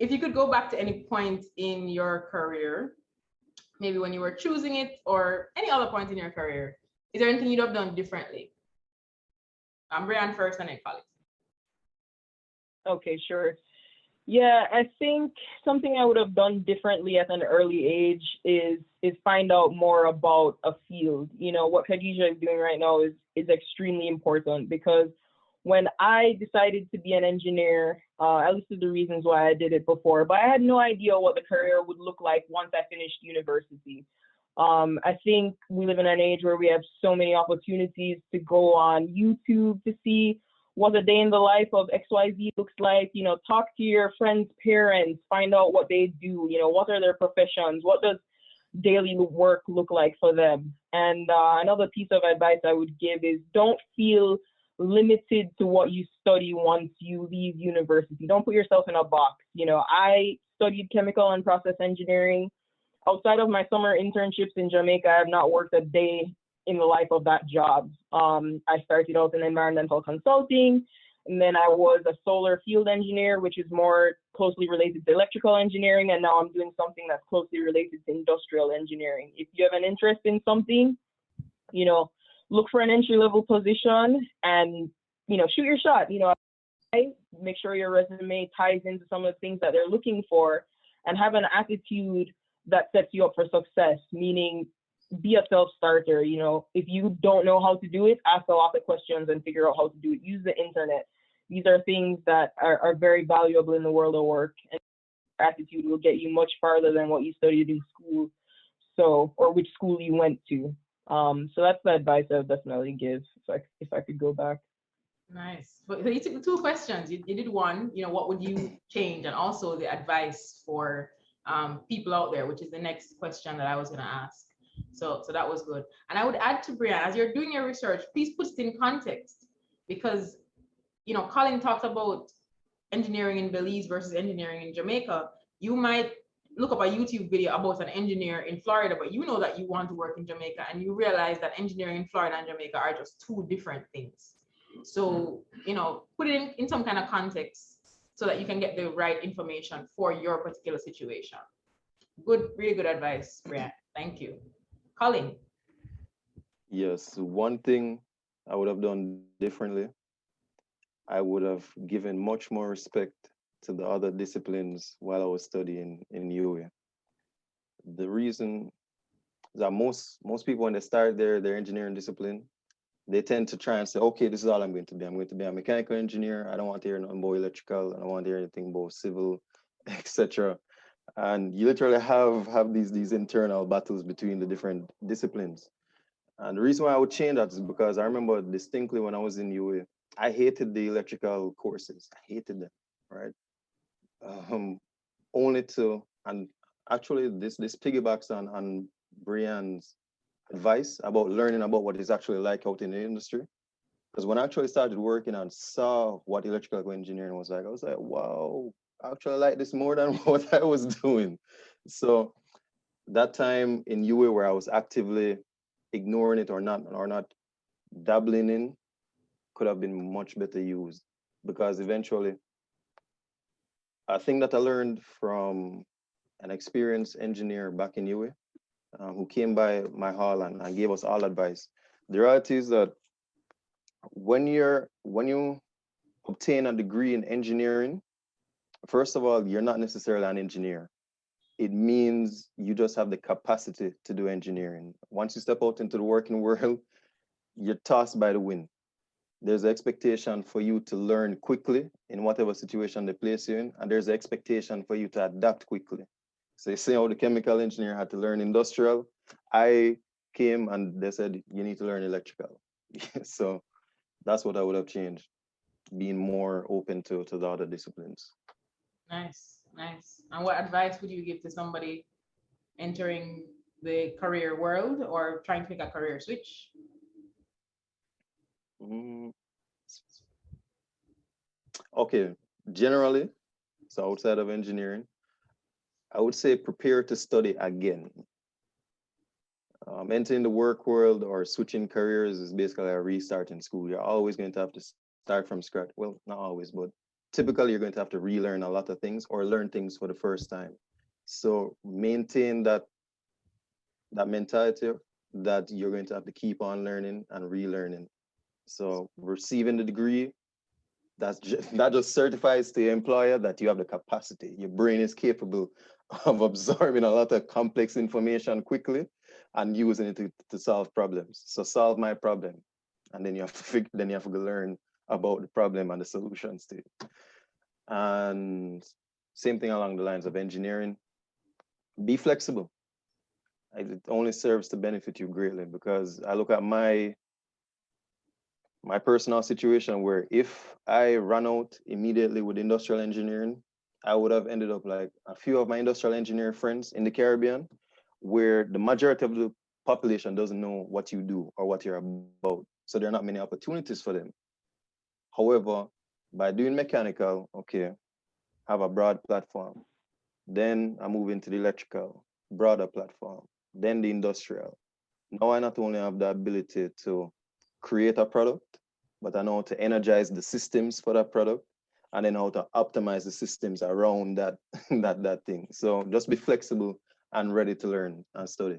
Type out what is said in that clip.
if you could go back to any point in your career, maybe when you were choosing it or any other point in your career, is there anything you'd have done differently? I'm Brian first and then Colin. Okay, sure. Yeah, I think something I would have done differently at an early age is find out more about a field. You know, what Khadija is doing right now is extremely important because when I decided to be an engineer, at least the reasons why I did it before, but I had no idea what the career would look like once I finished university. I think we live in an age where we have so many opportunities to go on YouTube to see what a day in the life of XYZ looks like, you know, talk to your friends' parents, find out what they do, you know, what are their professions, what does daily work look like for them. And another piece of advice I would give is don't feel limited to what you study once you leave university. Don't put yourself in a box. You know, I studied chemical and process engineering. Outside of my summer internships in Jamaica, I have not worked a day in the life of that job. I started out in environmental consulting, and then I was a solar field engineer, which is more closely related to electrical engineering, and now I'm doing something that's closely related to industrial engineering. If you have an interest in something, you know, look for an entry-level position and, you know, shoot your shot. You know, make sure your resume ties into some of the things that they're looking for, and have an attitude that sets you up for success, meaning be a self-starter. You know, if you don't know how to do it, ask a lot of questions and figure out how to do it. Use the internet. These are things that are very valuable in the world of work, and attitude will get you much farther than what you studied in school, so, or which school you went to. So that's the advice I would definitely give if I could go back. Nice. So you took the two questions. You did one, you know, what would you change? And also the advice for people out there, which is the next question that I was going to ask. So that was good. And I would add to Brian, as you're doing your research, please put it in context, because, you know, Colin talked about engineering in Belize versus engineering in Jamaica. You might look up a YouTube video about an engineer in Florida, but you know that you want to work in Jamaica, and you realize that engineering in Florida and Jamaica are just two different things. So, you know, put it in some kind of context so that you can get the right information for your particular situation. Good, really good advice, Brian. Thank you. Colin. Yes, one thing I would have done differently, I would have given much more respect to the other disciplines while I was studying in UA. The reason is that most people when they start their engineering discipline, they tend to try and say, okay, this is all I'm going to be. I'm going to be a mechanical engineer. I don't want to hear nothing about electrical. I don't want to hear anything about civil, etc. And you literally have these internal battles between the different disciplines. And the reason why I would change that is because I remember distinctly when I was in UA, I hated the electrical courses. I hated them, right? Only to, and actually this piggybacks on Brian's advice about learning about what it's actually like out in the industry. Because when I actually started working and saw what electrical engineering was like, I was like, wow, I actually like this more than what I was doing. So that time in UA where I was actively ignoring it or not dabbling in could have been much better used, because eventually a thing that I learned from an experienced engineer back in UA who came by my hall and gave us all advice. The reality is that when you obtain a degree in engineering, first of all, you're not necessarily an engineer. It means you just have the capacity to do engineering. Once you step out into the working world, you're tossed by the wind. There's an expectation for you to learn quickly in whatever situation they place you in, and there's an expectation for you to adapt quickly. So you see how the chemical engineer had to learn industrial. I came and they said, you need to learn electrical. So that's what I would have changed, being more open to the other disciplines. Nice, nice. And what advice would you give to somebody entering the career world or trying to make a career switch? Okay, generally, so outside of engineering, I would say prepare to study again. Entering the work world or switching careers is basically a restart in school. You're always going to have to start from scratch. Well, not always, but typically you're going to have to relearn a lot of things or learn things for the first time. So maintain that mentality that you're going to have to keep on learning and relearning. So receiving the degree, that just certifies to the employer that you have the capacity. Your brain is capable of absorbing a lot of complex information quickly and using it to solve problems. So solve my problem, and then you have to learn about the problem and the solutions to it. And same thing along the lines of engineering. Be flexible. It only serves to benefit you greatly, because I look at my personal situation where if I ran out immediately with industrial engineering, I would have ended up like a few of my industrial engineer friends in the Caribbean, where the majority of the population doesn't know what you do or what you're about. So there are not many opportunities for them. However, by doing mechanical, okay, have a broad platform. Then I move into the electrical, broader platform, then the industrial. Now I not only have the ability to create a product, but I know how to energize the systems for that product, and then how to optimize the systems around that that thing. So just be flexible and ready to learn and study.